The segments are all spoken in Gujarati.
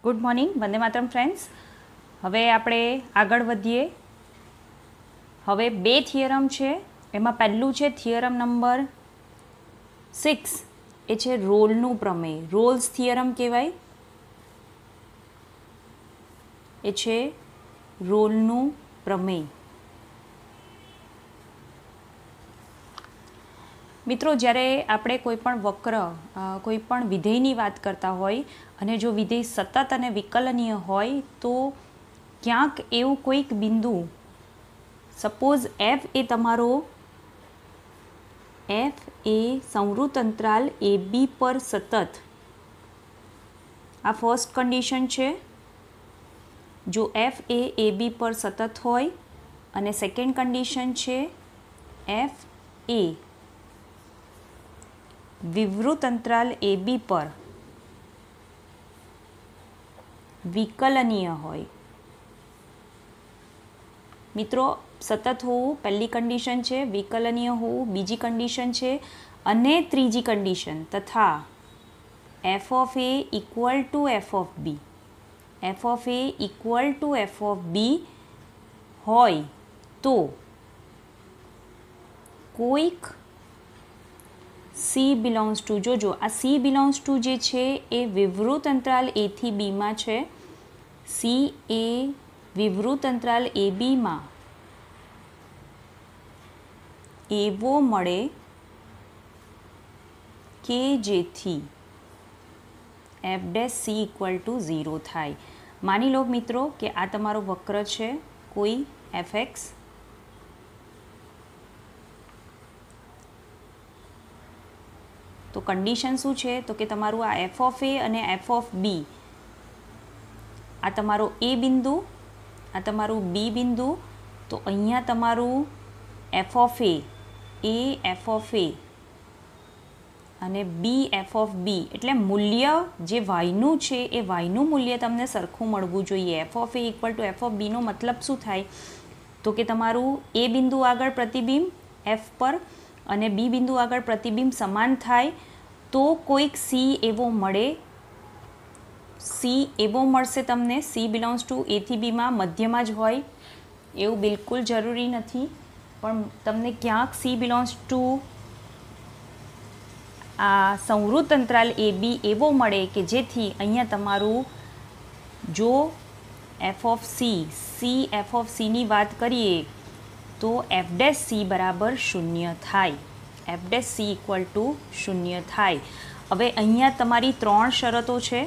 Good morning, Vande Mataram friends. હવે આપણે આગળ વધીએ. હવે બે થિયરમ છે. એમાં પહેલું છે થિયરમ નંબર 6. એ છે રોલનું પ્રમેય. રોલ્સ થિયરમ કહેવાય. એ છે રોલનું પ્રમેય. મિત્રો, જ્યારે આપણે કોઈ પણ વક્ર કોઈ પણ વિધેયની વાત કરતા હોય અને જો વિધેય સતત અને વિકલનીય હોય તો ક્યાંક એવું કોઈક બિંદુ, સપોઝ એફ એ તમારો એફ એ સંવૃત અંતરાલ એ બી પર સતત, આ ફર્સ્ટ કન્ડિશન છે. જો એફ એ બી પર સતત હોય અને સેકન્ડ કન્ડિશન છે એફ એ વિવૃત અંતરાલ એ બી પર વિકલનીય હોય. મિત્રો, સતત હોવું પહેલી કન્ડિશન છે, વિકલનીય હોવું બીજી કન્ડિશન છે, અને ત્રીજી કન્ડિશન તથા F of A equal to F of B, F of A equal to F of B હોય તો કોઈક સી બિલોંગ્સ ટુ, જોજો આ સી બિલોંગ્સ ટુ જે છે એ વિવૃત અંતરાલ એથી બીમાં છે. સી એ વિવૃત અંતરાલ એ બીમાં એવો મળે કે જેથી F dash C equal to 0 થાય. માની લો મિત્રો કે આ તમારો વક્ર છે કોઈ એફ એક્સ, તો કન્ડિશન શું છે તો કે તમારું આ એફ ઓફ એ અને એફ ઓફ બી, આ તમારો એ બિંદુ, આ તમારું બી બિંદુ, તો અહીંયા તમારું F of A F of A અને બી એફ ઓફ બી, એટલે મૂલ્ય જે વાયનું છે એ વાયનું મૂલ્ય તમને સરખું મળવું જોઈએ. F of A equal to F of બીનો મતલબ શું થાય તો કે તમારું એ બિંદુ આગળ પ્રતિબિંબ એફ પર અને બી બિંદુ આગળ પ્રતિબિંબ સમાન થાય તો કોઈક સી એવો મળે, સી એવો મળશે તમને. સી બિલોંગ્સ ટુ એથી બીમાં મધ્યમાં જ હોય એવું બિલકુલ જરૂરી નથી, પણ તમને ક્યાંક સી બિલોંગ્સ ટુ આ સંવૃત અંતરાલ એ બી એવો મળે કે જેથી અહીંયા તમારું જો F of C F of સીની વાત કરીએ તો એફ ડેશ સી બરાબર 0 થાય. F dash C equal to 0 થાય. હવે અહીંયા તમારી 3 શરતો છે.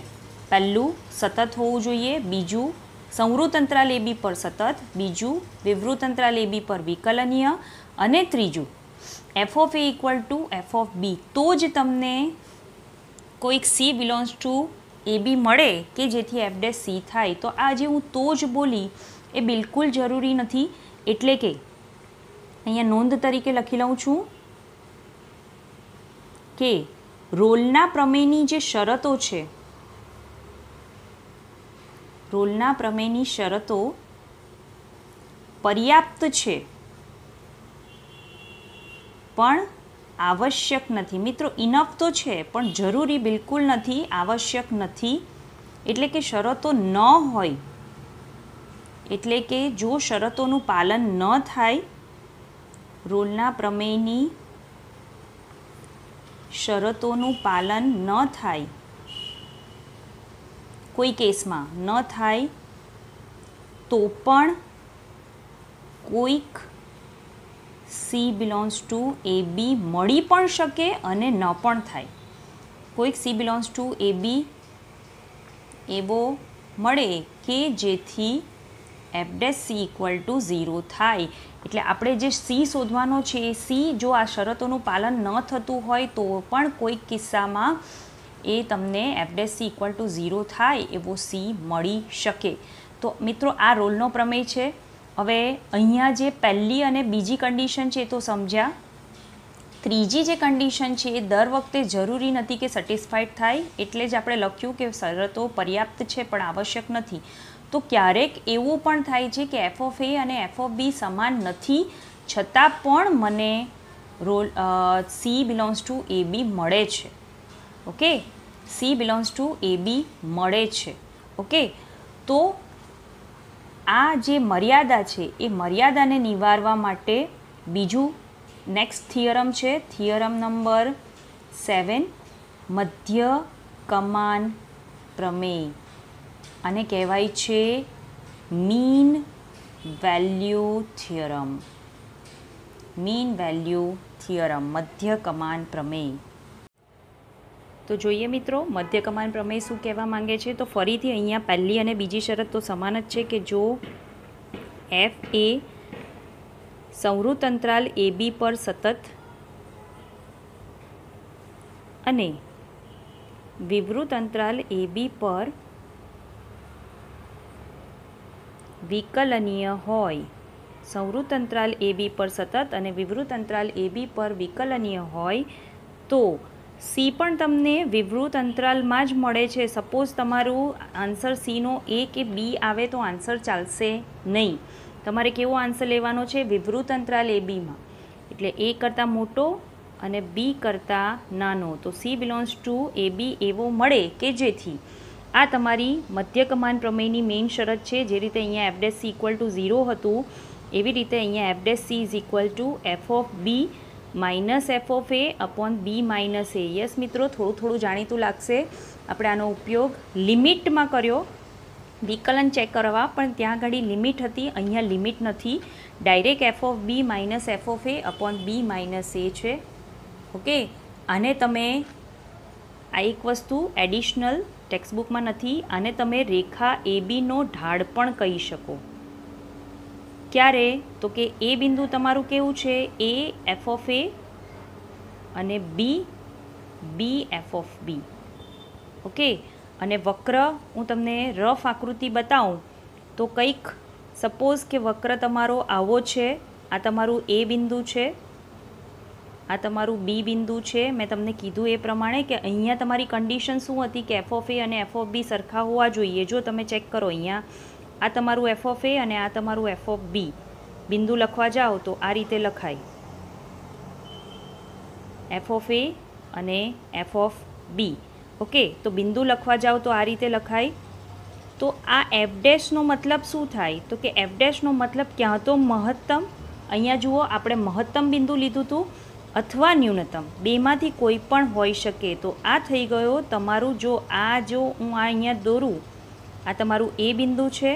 પહેલું સતત હોવું જોઈએ, બીજું સંવૃત અંતરાલ એ બી પર સતત, બીજું વિવૃત અંતરાલ એ બી પર વિકલનીય, અને ત્રીજું F of A equal to F of B. તો જ તમને કોઈક C belongs to A B મળે કે જેથી એફ ડેશ સી થાય. તો આ જે હું તો જ બોલી એ બિલકુલ જરૂરી નથી, એટલે કે અહીંયા નોંધ તરીકે લખી લઉં છું કે રોલના પ્રમેયની જે શરતો છે, રોલના પ્રમેયની શરતો પર્યાપ્ત છે પણ આવશ્યક નથી. મિત્રો, ઇનફ તો છે પણ જરૂરી બિલકુલ નથી, આવશ્યક નથી. એટલે કે શરતો ન હોય, એટલે કે જો શરતોનું પાલન ન થાય, રોલના પ્રમેયની શરતોનું પાલન ન થાય, કોઈ કેસમાં ન થાય તો પણ કોઈક સી બિલોંગ્સ ટુ એ બી મળી પણ શકે અને ન પણ થાય. કોઈક સી બિલોંગ્સ ટુ એ બી એવો મળે કે જેથી F dash C equal to 0 થાય. એટલે આપણે જે સી શોધવાનો છે એ સી જો આ શરતોનું પાલન ન થતું હોય તો પણ કોઈક કિસ્સામાં એ તમને F dash C equal to 0 થાય એવો સી મળી શકે. તો મિત્રો, આ રોલનો પ્રમેય છે. હવે અહીંયા જે પહેલી અને બીજી કન્ડિશન છે એ તો સમજ્યા. ત્રીજી જે કન્ડિશન છે એ દર વખતે જરૂરી નથી કે સેટિસ્ફાઈડ થાય, એટલે જ આપણે લખ્યું કે શરતો પર્યાપ્ત છે પણ આવશ્યક નથી. તો ક્યારેક એવું પણ થાય છે કે એફ ઓફ એ અને એફ ઓફ બી સમાન નથી, છતાં પણ મને role C belongs to A B મળે છે. Okay, C belongs to A B મળે છે. ઓકે, તો આ જે મર્યાદા છે એ મર્યાદાને નિવારવા માટે બીજું નેક્સ્ટ થિયરમ છે, થિયરમ નંબર 7, મધ્ય કમાન પ્રમેય. આને કહેવાય છે mean value theorem. Mean value theorem, મધ્ય કમાન પ્રમેય. તો જોઈએ મિત્રો, મધ્ય કમાન પ્રમેય શું કહેવા માંગે છે. તો ફરીથી અહીંયા પહેલી અને બીજી શરત તો સમાન જ છે કે જો એફ એ સંવૃત અંતરાલ એ બી પર સતત અને વિવૃત અંતરાલ એ બી પર વિકલનીય હોય. સંવૃત અંતરાલ એ બી પર સતત અને વિવૃત અંતરાલ એ બી પર વિકલનીય હોય તો સી પણ તમને વિવૃત અંતરાલમાં જ મળે છે. સપોઝ તમારું આન્સર સીનો એ કે બી આવે તો આન્સર ચાલશે નહીં. તમારે કેવો આન્સર લેવાનો છે? વિવૃત અંતરાલ એ બીમાં, એટલે એ કરતાં મોટો અને બી કરતાં નાનો. તો સી બિલોંગ્સ ટુ એ બી એવો મળે કે જેથી આ તમારી મધ્ય કમાન પ્રમેયની મેઇન શરત છે. જે રીતે અહીંયા F dash C equal to 0 હતું એવી રીતે અહીંયા F dash C is equal to F of B minus F of A upon B minus A. Yes મિત્રો, થોડું જાણીતું લાગશે. આપણે આનો ઉપયોગ લિમિટમાં કર્યો વિકલન ચેક કરવા, પણ ત્યાં આગળ લિમિટ હતી, અહીંયા લિમિટ નથી. Direct F of B minus F of A upon B minus A છે. ઓકે, આને તમે આ એક વસ્તુ એડિશનલ ટેક્સ્ટબુકમાં નથી, આને તમે રેખા એ બીનો ઢાળ પણ કહી શકો. ક્યારે? તો કે એ બિંદુ તમારું કેવું છે? એ એફ ઓફ એ અને B F of B. Okay, અને વક્ર હું તમને રફ આકૃતિ બતાવું તો કંઈક સપોઝ કે વક્ર તમારો આવો છે. આ તમારું એ બિંદુ છે, આ તમારું બી બિંદુ છે. મેં તમને કીધું એ પ્રમાણે કે અહીંયા તમારી કન્ડિશન શું હતી કે એફ ઓફ એ અને એફ ઓફ બી સરખા હોવા જોઈએ. જો તમે ચેક કરો અહીંયા આ તમારું એફ ઓફ એ અને આ તમારું એફ ઓફ બી. બિંદુ લખવા જાઓ તો આ રીતે લખાય, એફ ઓફ એ અને એફ ઓફ બી. ઓકે, તો બિંદુ લખવા જાઓ તો આ રીતે લખાય. તો આ એફ ડેશનો મતલબ શું થાય? તો કે એફ ડેશનો મતલબ ક્યાં તો મહત્તમ, અહીંયા જુઓ આપણે મહત્તમ બિંદુ લીધું હતું, અથવા ન્યૂનતમ, બેમાંથી કોઈ પણ હોઈ શકે. તો આ થઈ ગયો તમારું. જો હું આ અહીંયા દોરું, આ તમારું એ બિંદુ છે,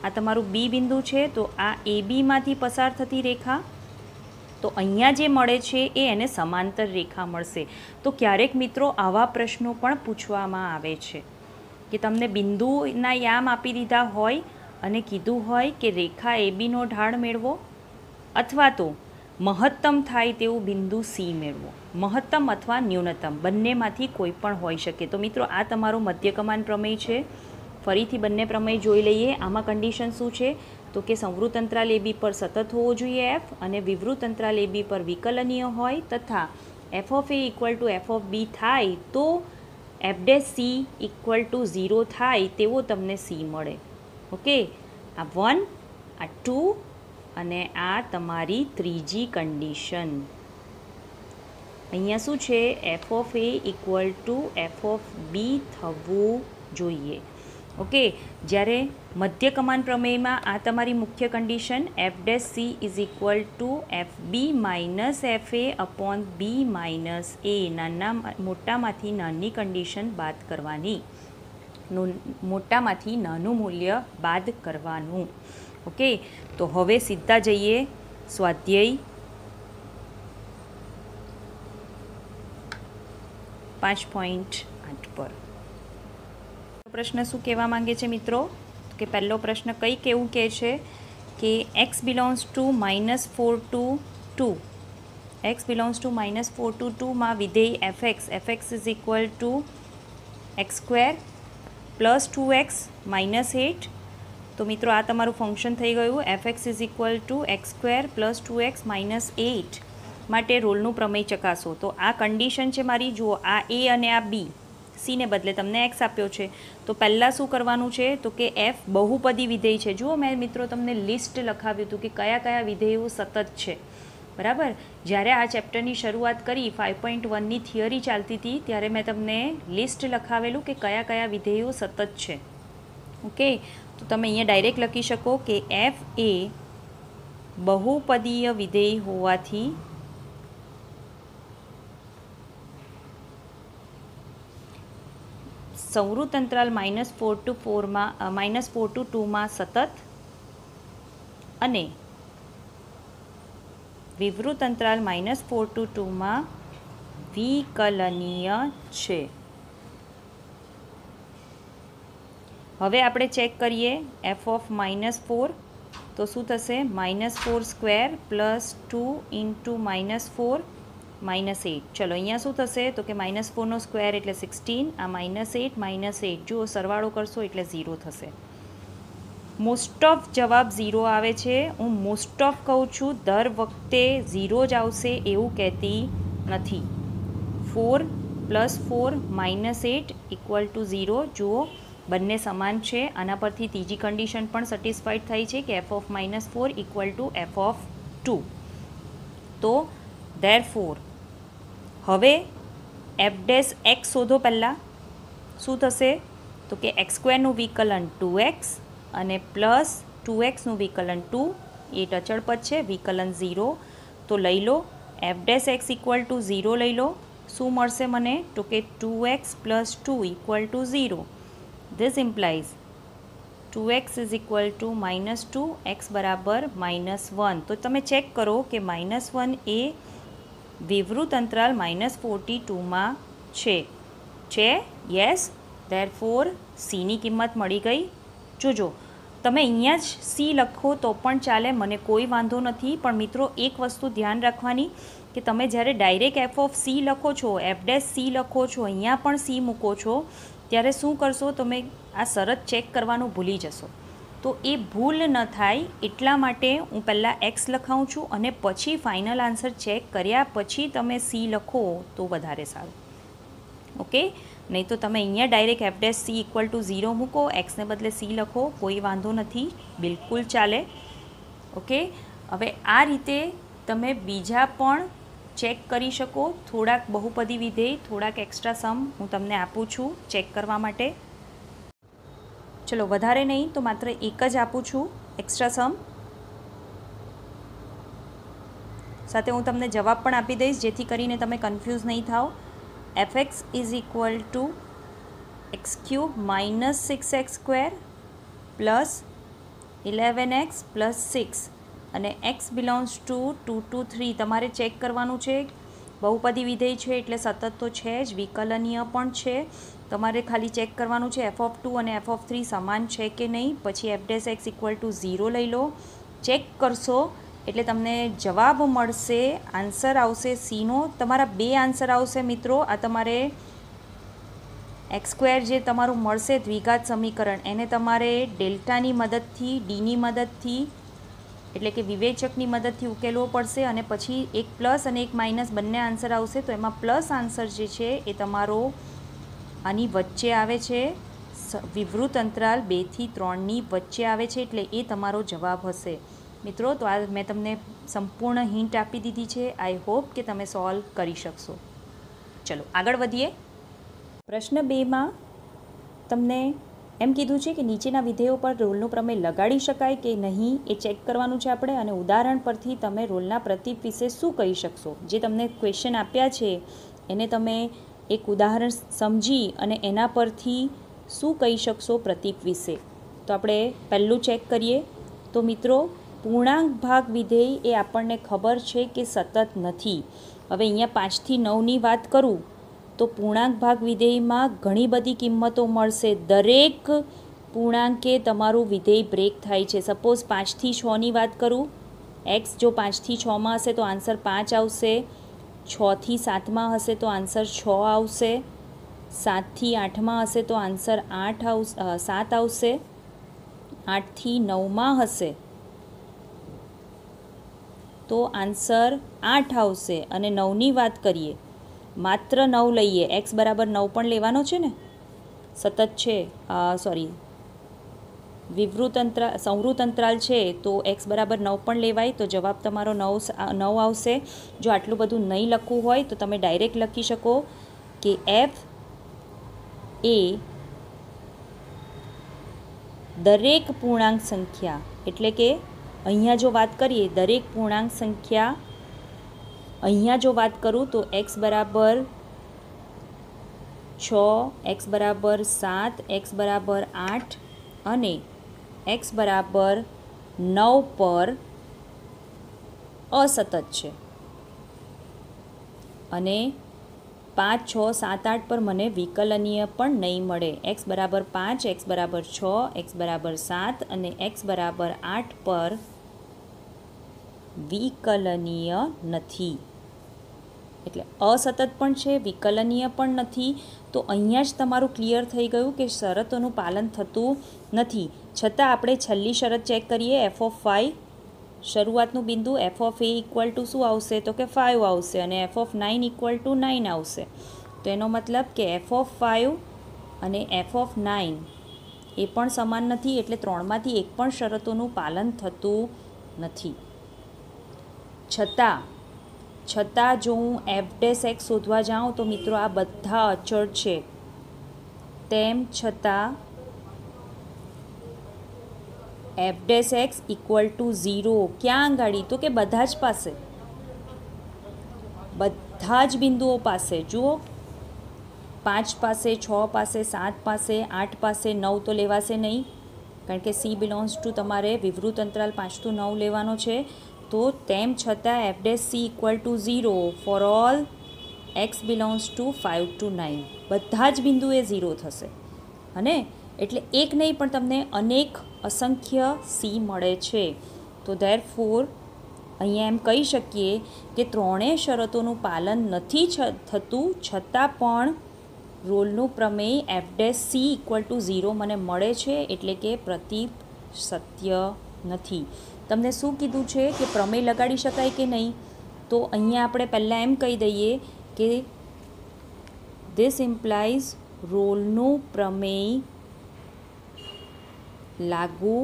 આ તમારું બી બિંદુ છે, તો આ એ બીમાંથી પસાર થતી રેખા, તો અહીંયા જે મળે છે એ એને સમાંતર રેખા મળશે. તો ક્યારેક મિત્રો આવા પ્રશ્નો પણ પૂછવામાં આવે છે કે તમને બિંદુના યામ આપી દીધા હોય અને કીધું હોય કે રેખા એ બીનો ઢાળ મેળવો અથવા તો મહત્તમ થાય તેવું બિંદુ સી મેળવો. મહત્તમ અથવા ન્યૂનતમ બંનેમાંથી કોઈ પણ હોઈ શકે. તો મિત્રો આ તમારો મધ્ય કમાન પ્રમેય છે. ફરીથી બંને પ્રમેય જોઈ લઈએ. આમાં કન્ડિશન શું છે? તો કે સંવૃત અંતરાલ એ બી પર સતત હોવો જોઈએ એફ, અને વિવૃત અંતરાલ એ બી પર વિકલનીય હોય, તથા F of A equal to F of B થાય તો F dash C equal to 0 થાય તેવો તમને સી મળે. ઓકે, આ 1, આ 2 અને આ તમારી ત્રીજી કન્ડિશન. અહીંયા શું છે? F of A equal to F of B થવું જોઈએ. ઓકે, જ્યારે મધ્ય કમાન પ્રમેયમાં આ તમારી મુખ્ય condition F dash C is equal to F B minus F A upon B minus A. મોટામાંથી નાની કન્ડિશન બાદ કરવાની, મોટામાંથી નાનું મૂલ્ય બાદ કરવાનું. ઓકે, તો હવે સીધા જઈએ સ્વાધ્યાય 5.8 પર. પ્રશ્ન શું કહેવા માંગે છે મિત્રો? કે પહેલો પ્રશ્ન કંઈક એવું કહે છે કે x belongs to -4 to 2, x belongs to -4 to 2 માં વિધેય fx is equal two x² plus 2x -8. તો મિત્રો આ તમારું ફંક્શન થઈ ગયું. fx is equal two x² plus 2x -8 માટે રોલનું પ્રમેય ચકાસો. તો આ કન્ડિશન છે મારી. જુઓ, આ એ અને આ બી, સીને બદલે તમને એક્સ આપ્યો છે. તો પહેલાં શું કરવાનું છે? તો કે એફ બહુપદી વિધેય છે. જુઓ, મેં મિત્રો તમને લિસ્ટ લખાવ્યું હતું કે કયા કયા વિધેયો સતત છે. બરાબર, જ્યારે આ ચેપ્ટરની શરૂઆત કરી 5.1ની થિયરી ચાલતી હતી ત્યારે મેં તમને લિસ્ટ લખાવેલું કે કયા કયા વિધેયો સતત છે. ઓકે, તો તમે અહીંયા ડાયરેક્ટ લખી શકો કે એફ એ બહુપદીય વિધેય હોવાથી સંવૃત અંતરાલ -4 to 2માં સતત અને વિવૃત અંતરાલ -4 to 2માં વિકલનીય છે. હવે આપણે ચેક કરીએ એફ ઓફ -4, તો શું થશે? -4 સ્ક્વેર પ્લસ 2 ઇન્ટુ -4 -8. ચલો અહીંયા શું થશે? તો કે -4નો સ્ક્વેર એટલે 16, આ -8 -8 જુઓ સરવાળો કરશો એટલે 0 થશે. મોસ્ટ ઓફ જવાબ 0 આવે છે. હું મોસ્ટ ઓફ કહું છું, દર વખતે 0 જ આવશે એવું કહેતી નથી. 4 + 4 -8 = 0. જુઓ બંને સમાન છે. આના પરથી ત્રીજી કન્ડિશન પણ સેટિસ્ફાઈડ થઈ છે કે એફ ઓફ -4 = એફ ઓફ 2. તો ધેરફોર હવે એફ ડેશ એક્સ શોધો. પહેલાં શું થશે? તો કે x² વિકલન 2x અને પ્લસ 2xનું વિકલન 2, એ અચળ પદ છે, વિકલન 0. તો લઈ લો એફ ડેશ એક્સ = 0 લઈ લો. શું મળશે મને? તો કે 2x + 2 = 0. This implies 2x = -2, x બરાબર -1. તો તમે ચેક કરો કે -1 એ વિવૃત અંતરાલ -42માં છે. યસ, ધેરફોર સીની કિંમત મળી ગઈ. જોજો તમે અહીંયા જ સી લખો તો પણ ચાલે, મને કોઈ વાંધો નથી. પણ મિત્રો એક વસ્તુ ધ્યાન રાખવાની કે તમે જ્યારે ડાયરેક્ટ એફ ઓફ સી લખો છો, એફ ડેશ સી લખો છો, અહીંયા પણ સી મૂકો છો, ત્યારે શું કરશો? તમે આ શરત ચેક કરવાનું ભૂલી જશો. તો એ ભૂલ ન થાય એટલા માટે હું પહેલાં એક્સ લખાવું છું અને પછી ફાઇનલ આન્સર ચેક કર્યા પછી તમે સી લખો તો વધારે સારું. ઓકે, નહીં તો તમે અહીંયા ડાયરેક્ટ એફ ડેશ સી = 0 મૂકો, એક્સને બદલે સી લખો, કોઈ વાંધો નથી, બિલકુલ ચાલે. ઓકે, હવે આ રીતે તમે બીજા પણ ચેક કરી શકો. થોડાક બહુપદી વિધેય, થોડાક એક્સ્ટ્રા સમ હું તમને આપું છું ચેક કરવા માટે. ચલો વધારે નહીં તો માત્ર એક જ આપું છું એક્સ્ટ્રા સમ. સાથે હું તમને જવાબ પણ આપી દઈશ જેથી કરીને તમે કન્ફ્યુઝ નહીં થાઓ. fx = x³ - 6x² + 11x + 6 અને x બિલોંગ્સ ટુ 2 to 3. તમારે ચેક કરવાનું છે. બહુપદી વિધેય છે એટલે સતત તો છે જ, વિકલનીય પણ છે. તમારે ખાલી ચેક કરવાનું છે એફ ઓફ 2 અને એફ ઓફ 3 સમાન છે કે નહીં. પછી એફ ડેશ એક્સ = 0 લઈ લો. ચેક કરશો એટલે તમને જવાબ મળશે, આન્સર આવશે સીનો. તમારા બે આન્સર આવશે મિત્રો. આ તમારે x² જે તમારું મળશે દ્વિઘાત સમીકરણ, એને તમારે ડેલ્ટાની મદદથી, ડીની મદદથી એટલે કે વિવેચકની મદદથી ઉકેલવો પડશે. અને પછી એક પ્લસ અને એક માઇનસ બંને આન્સર આવશે. તો એમાં પ્લસ આન્સર જે છે એ તમારો આની વચ્ચે આવે છે, વિવૃત અંતરાલ 2 થી 3ની વચ્ચે આવે છે, એટલે એ તમારો જવાબ હશે. મિત્રો, તો આ મેં તમને સંપૂર્ણ હિન્ટ આપી દીધી છે. આઈ હોપ કે તમે સોલ્વ કરી શકશો. ચલો આગળ વધીએ. પ્રશ્ન 2માં તમને એમ કીધું છે કે નીચેના વિધેયો પર રોલનું પ્રમેય લગાડી શકાય કે નહીં એ ચેક કરવાનું છે આપણે. અને ઉદાહરણ પરથી તમે રોલના પ્રતીક વિશે શું કહી શકશો? જે તમને ક્વેશ્ચન આપ્યા છે એને તમે એક ઉદાહરણ સમજી અને એના પરથી શું કહી શકશો પ્રતીક વિશે. તો આપણે પહેલું ચેક કરીએ. તો મિત્રો, પૂર્ણાંક ભાગ વિધેય એ આપણને ખબર છે કે સતત નથી. હવે અહીંયા 5 થી 9ની વાત કરું તો પૂર્ણાંક ભાગ વિધેયમાં ઘણી બધી કિંમતો મળશે. દરેક પૂર્ણાંકે તમારું વિધેય બ્રેક થાય છે. સપોઝ 5 થી 6ની વાત કરું, એક્સ જો 5 થી 6માં હશે તો આન્સર 5 આવશે. 6 થી 7માં હશે તો આન્સર 6 આવશે. 7 થી 8માં હશે તો આન્સર 7 આવશે. 8 થી 9માં હશે તો આન્સર 8 આવશે. અને 9ની વાત કરીએ, માત્ર 9 લઈએ, x બરાબર 9 પણ લેવાનો છે ને, સતત છે, સંવૃત અંતરાલ છે તો x બરાબર 9 પણ લેવાય. તો જવાબ તમારો 9 આવશે. જો આટલું બધું નહીં લખવું હોય તો તમે ડાયરેક્ટ લખી શકો કે f એ દરેક પૂર્ણાંક સંખ્યા, એટલે કે અહીંયા જો વાત કરીએ દરેક પૂર્ણાંક સંખ્યા, અહીંયા જો વાત કરું તો x બરાબર 6, x બરાબર 7, x બરાબર 8 અને x બરાબર 9 પર અસતત છે અને 5, 6, 7, 8 પર મને વિકલનીય પણ નહીં મળે. x બરાબર 5, x બરાબર 6, x બરાબર 7 અને x બરાબર 8 પર વિકલનીય નથી. એટલે અસતત પણ છે, વિકલનીય પણ નથી. તો અહીંયા જ તમારું ક્લિયર થઈ ગયું કે શરતોનું પાલન થતું નથી. છતાં આપણે છેલ્લી શરત ચેક કરીએ. f(5) શરૂઆતનું બિંદુ f(a) ઇક્વલ ટુ શું આવશે? તો કે 5 આવશે અને f(9) ઇક્વલ ટુ 9 આવશે. તો એનો મતલબ કે f(5) અને f(9) એ પણ સમાન નથી, એટલે 3માંથી એક પણ શરતોનું પાલન થતું નથી. છતાં જો હું f' શોધવા જાઉં તો મિત્રો આ બધા અચળ છે. તેમ છતાં f' ઇક્વલ ટુ 0 ક્યાં આંગાડી? તો કે બધા જ પાસે, બધા જ બિંદુઓ પાસે. જુઓ, 5 પાસે, 6 પાસે, 7 પાસે, 8 પાસે, 9 તો લેવાશે નહીં, કારણ કે c બિલોન્ગ્સ ટુ તમારે વિવૃત અંતરાલ 5 to 9 લેવાનો છે. તો તેમ છતાં f' equal to 0 for all x belongs to 5 to 9. બધા જ બિંદુએ 0 થશે. અને એટલે એક નહીં પણ તમને અનેક અસંખ્ય c મળે છે. તો ધેરફોર અહીંયા એમ કહી શકીએ કે ત્રણેય શરતોનું પાલન નથી થતું, છતાં પણ રોલનું પ્રમેય f' ઇક્વલ ટુ 0 મને મળે છે, એટલે કે પ્રતીપ સત્ય નથી. તમને શું કીધું છે કે પ્રમેય લગાડી શકાય કે નહીં? તો અહીંયા આપણે પહેલાં એમ કહી દઈએ કે ધીસ ઇમ્પ્લાઇઝ રોલનું પ્રમેય લાગુ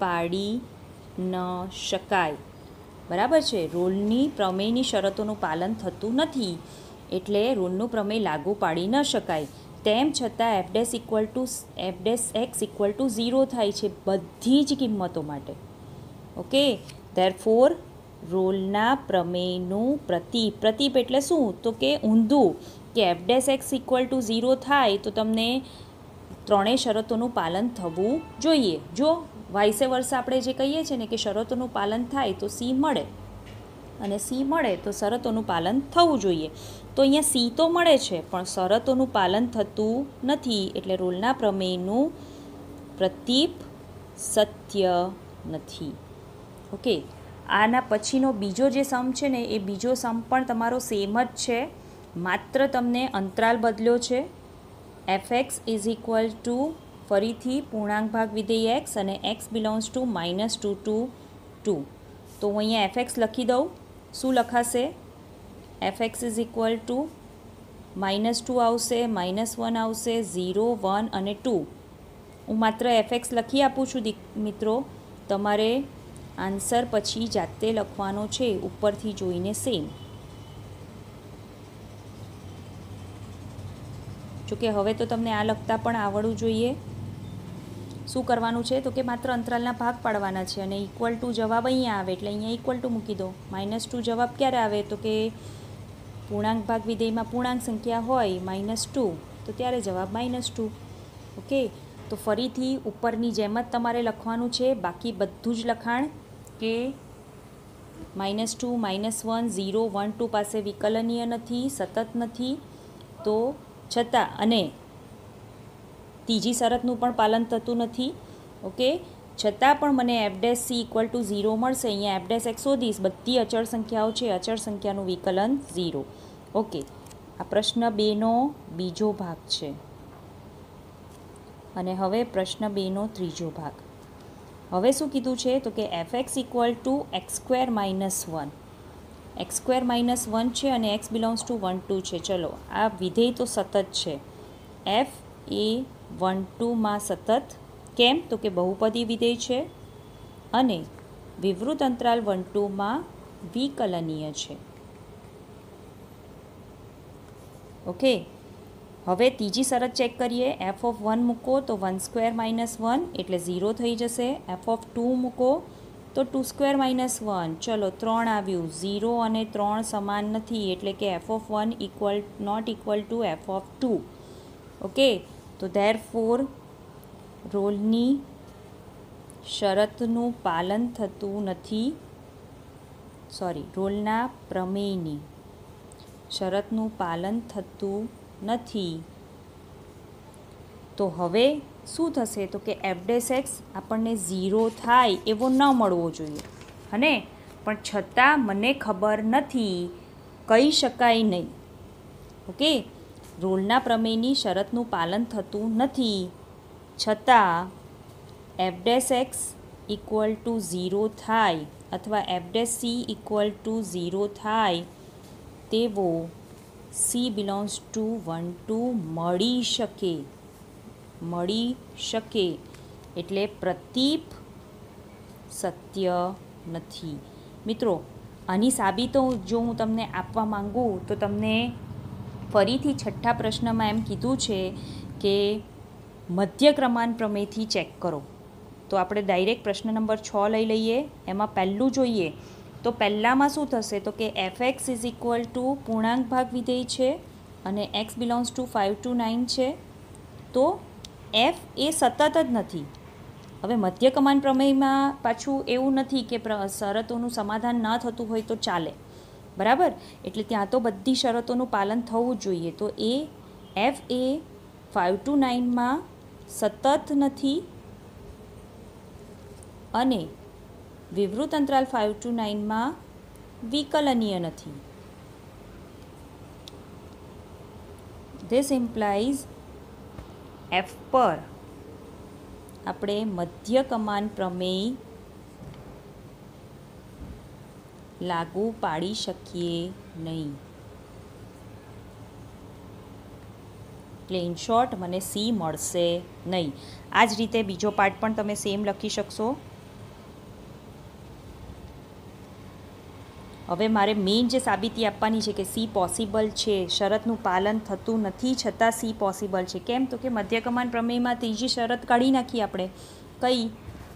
પાડી ન શકાય. બરાબર છે, રોલની પ્રમેયની શરતોનું પાલન થતું નથી, એટલે રોલનું પ્રમેય લાગુ પાડી ન શકાય. તેમ છતાં f' ઇક્વલ ટુ 0 થાય છે બધી જ કિંમતો માટે. ઓકે, ધેરફોર રોલના પ્રમેયનું પ્રતીપ એટલે શું? તો કે ઊંધું, કે f' ઇક્વલ ટુ 0 થાય તો તમને ત્રણેય શરતોનું પાલન થવું જોઈએ. જો વાઇસે વર્ષા આપણે જે કહીએ છીએ ને કે શરતોનું પાલન થાય તો c મળે, અને c મળે તો શરતોનું પાલન થવું જોઈએ. તો અહીંયા c તો મળે છે પણ શરતોનું પાલન થતું નથી, એટલે રોલના પ્રમેયનું પ્રતીપ સત્ય નથી. ઓકે, આના પછીનો બીજો જે સમ છે ને એ બીજો સમ પણ તમારો સેમ જ છે, માત્ર તમને અંતરાલ બદલ્યો છે. fx ઇઝ ઇક્વલ ટુ ફરીથી પૂર્ણાંક ભાગ વિધેય x અને x બિલોન્ગ્સ ટુ -2 to 2. તો હું અહીંયા fx લખી દઉં. શું લખાશે? fx ઇઝ ઇક્વલ ટુ -2 આવશે, -1 આવશે, 0, 1 અને 2. હું માત્ર fx લખી આપું છું મિત્રો, તમારે આન્સર પછી જાતે લખવાનો છે ઉપરથી જોઈને સેમ. જોકે હવે તો તમને આ લખતા પણ આવડવું જોઈએ. શું કરવાનું છે? તો કે માત્ર અંતરાલના ભાગ પાડવાના છે અને ઇક્વલ ટુ જવાબ અહીંયા આવે એટલે અહીંયા ઇક્વલ ટુ મૂકી દો. -2 જવાબ ક્યારે આવે? તો કે પૂર્ણાંક ભાગ વિધેયમાં પૂર્ણાંક સંખ્યા હોય -2 તો ત્યારે જવાબ -2. ઓકે, તો ફરીથી ઉપરની જેમ જ તમારે લખવાનું છે, બાકી બધું જ લખાણ કે -2, -1, 0, 1, 2 પાસે વિકલનીય નથી, સતત નથી. તો છતાં અને ત્રીજી શરતનું પણ પાલન થતું નથી. ઓકે, છતાં પણ મને f' ઇક્વલ ટુ 0 મળશે. અહીંયા f' શોધીશ, બધી અચળ સંખ્યાઓ છે, અચળ સંખ્યાનું વિકલન 0. ઓકે, આ પ્રશ્ન 2નો બીજો ભાગ છે. અને હવે પ્રશ્ન 2નો ત્રીજો ભાગ. હવે શું કીધું છે? તો કે fx equal to x² - 1. x² - 1 છે અને x બિલોન્ગ્સ ટુ 1, 2 છે. ચલો, આ વિધેય તો સતત છે. f એ 1, 2માં સતત. કેમ? તો કે બહુપદી વિધેય છે અને વિવૃત અંતરાલ 1, 2માં વિકલનીય છે. ઓકે, હવે ત્રીજી શરત ચેક કરીએ. એફ ઓફ 1 મૂકો તો 1² - 1 એટલે 0 થઈ જશે. એફ ઓફ 2 મૂકો તો 2² - 1, ચલો 3 આવ્યું. 0 અને 3 સમાન નથી એટલે કે F of 1 not equal to F of 2. Okay, તો ધેરફોર રોલની શરતનું પાલન થતું નથી, રોલના પ્રમેયની શરતનું પાલન થતું નથી. તો હવે શું થશે? તો કે f' આપણને 0 થાય એવો ન મળવો જોઈએ, હને? પણ છતાં મને ખબર નથી, કહી શકાય નહીં. ઓકે, રોલના પ્રમેયની શરતનું પાલન થતું નથી, છતાં f' ઇક્વલ ટુ 0 થાય અથવા f' = 0 થાય તેવો C બિલોંગ્સ ટુ 1 2 મળી શકે એટલે પ્રતીપ સત્ય નથી. મિત્રો, આની સાબિતો જો હું તમને આપવા માંગું તો તમને ફરીથી છઠ્ઠા પ્રશ્નમાં એમ કીધું છે કે મધ્ય ક્રમાંક પ્રમેયથી ચેક કરો. તો આપણે ડાયરેક્ટ પ્રશ્ન નંબર 6 લઈ લઈએ. એમાં પહેલું જોઈએ તો પહેલાંમાં શું થશે? તો કે fx = પૂર્ણાંક ભાગ વિધેય છે અને x બિલોંગ્સ ટુ 5 to 9 છે. તો f એ સતત જ નથી. હવે મધ્ય ક્રમાંક પ્રમેયમાં પાછું એવું નથી કે શરતોનું સમાધાન ન થતું હોય તો ચાલે, બરાબર? એટલે ત્યાં તો બધી શરતોનું પાલન થવું જોઈએ. તો એ f એ 5 to 9માં સતત નથી અને વિવૃત અંતરાલ 5 to 9માં વિકલનીય નથી. This implies f પર આપણે મધ્ય ક્રમાંક પ્રમેય લાગુ પાડી શકીએ નહીં. એટલે ઇન શોર્ટ મને સી મળશે નહીં. આ જ રીતે બીજો પાર્ટ પણ તમે સેમ લખી શકશો. હવે મારે મેઇન જે સાબિતી આપવાની છે કે સી પોસિબલ છે, શરતનું પાલન થતું નથી છતાં સી પોસિબલ છે. કેમ? તો કે મધ્ય ક્રમાંક પ્રમેયમાં ત્રીજી શરત કાઢી નાખી આપણે. કઈ?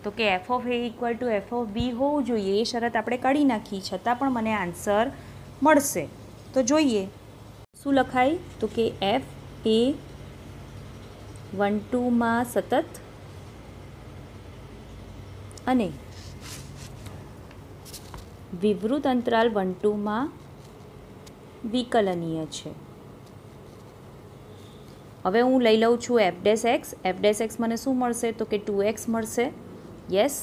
તો કે F of A equal to F of B હોવું જોઈએ. એ શરત આપણે કાઢી નાખી, છતાં પણ મને આન્સર મળશે. તો જોઈએ શું લખાય? તો કે એફ એ 1 2માં સતત અને વિવૃત અંતરાલ 1 2માં વિકલનીય છે. હવે હું લઈ લઉં છું f'. મને શું મળશે? તો કે 2x મળશે. યસ.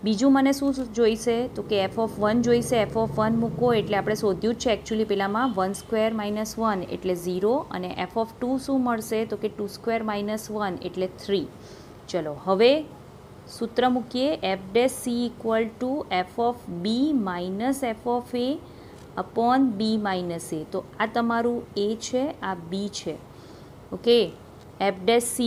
બીજું મને શું જોઈશે? તો કે એફ ઓફ 1 જોઈશે. એફ ઓફ 1 મૂકો એટલે આપણે શોધ્યું જ છે એકચ્યુઅલી પેલામાં 1² - 1 એટલે 0 અને એફ ઓફ 2 શું મળશે? તો કે 2² - 1 એટલે 3. ચલો હવે સૂત્ર મૂકીએ. f' = f of B minus F of A upon B minus A. તો આ તમારું એ છે, આ બી છે. ઓકે, f',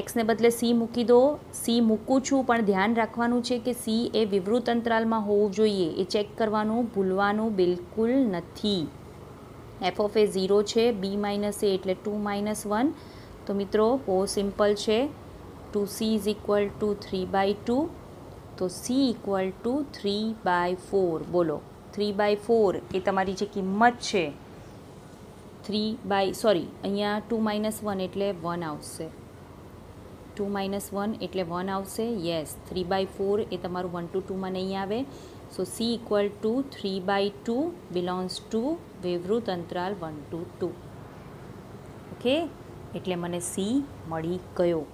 એક્સને બદલે સી મૂકી દો. સી મૂકું છું પણ ધ્યાન રાખવાનું છે કે સી એ વિવૃત અંતરાલમાં હોવું જોઈએ. એ ચેક કરવાનું ભૂલવાનું બિલકુલ નથી. એફ ઓફ એ 0 છે, બી માઇનસ એ એટલે 2 - 1. તો મિત્રો બહુ સિમ્પલ છે. 2c = 3/2. તો c = 3/4. બોલો 3/4 એ તમારી જે કિંમત છે અહીંયા 2 - 1 એટલે 1 આવશે. 2 - 1 એટલે 1 આવશે. યસ, 3/4 એ તમારું 1 to 2માં નહીં આવે. સો c = 3/2 બિલોંગ્સ ટુ વિવૃત અંતરાલ 1 to 2. ઓકે, એટલે મને સી મળી ગયો.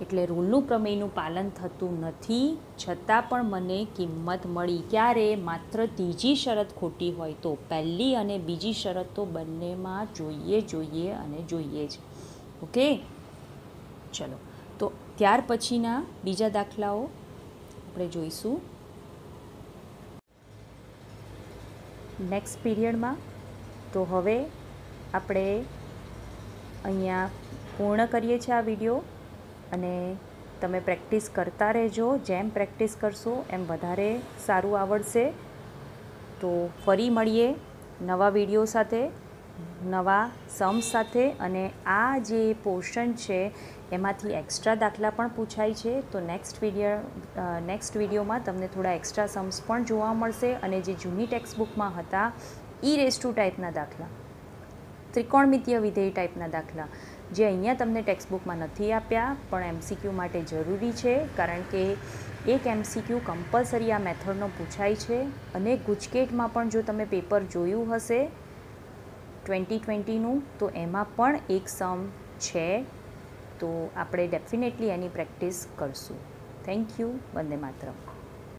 એટલે રૂલનું પ્રમેયનું પાલન થતું નથી છતાં પણ મને કિંમત મળી. ક્યારે? માત્ર ત્રીજી શરત ખોટી હોય તો. પહેલી અને બીજી શરત તો બંનેમાં જોઈએ જ. ઓકે, ચલો તો ત્યાર પછીના બીજા દાખલાઓ આપણે જોઈશું નેક્સ્ટ પીરિયડમાં. તો હવે આપણે અહીંયા પૂર્ણ કરીએ છીએ આ વિડીયો અને તમે પ્રેક્ટિસ કરતા રહેજો. જેમ પ્રેક્ટિસ કરશો એમ વધારે સારું આવડશે. તો ફરી મળીએ નવા વિડીયો સાથે. નવા સમ સાથે, અને આ જે પોર્શન છે એમાંથી એક્સ્ટ્રા દાખલા પણ પૂછાય છે. તો નેક્સ્ટ વિડીયોમાં તમને થોડા એક્સ્ટ્રા સમ્સ પણ જોવા મળશે, અને જે જૂની ટેક્સ્ટબુકમાં હતા E⁻² ટાઈપના દાખલા, ત્રિકોણમિતીય વિધેય ટાઈપના દાખલા, જે અહીંયા તમને ટેક્સ્ટબુકમાં નથી આપ્યા પણ MCQ માટે જરૂરી છે, કારણ કે એક MCQ કમ્પલસરી આ મેથડનો પૂછાય છે. અને ગુજકેટમાં પણ જો તમે પેપર જોયું હશે 2020નું, તો એમાં પણ એક સમ છે. તો આપણે ડેફિનેટલી એની પ્રેક્ટિસ કરશું. Thank you. વંદે માતરમ.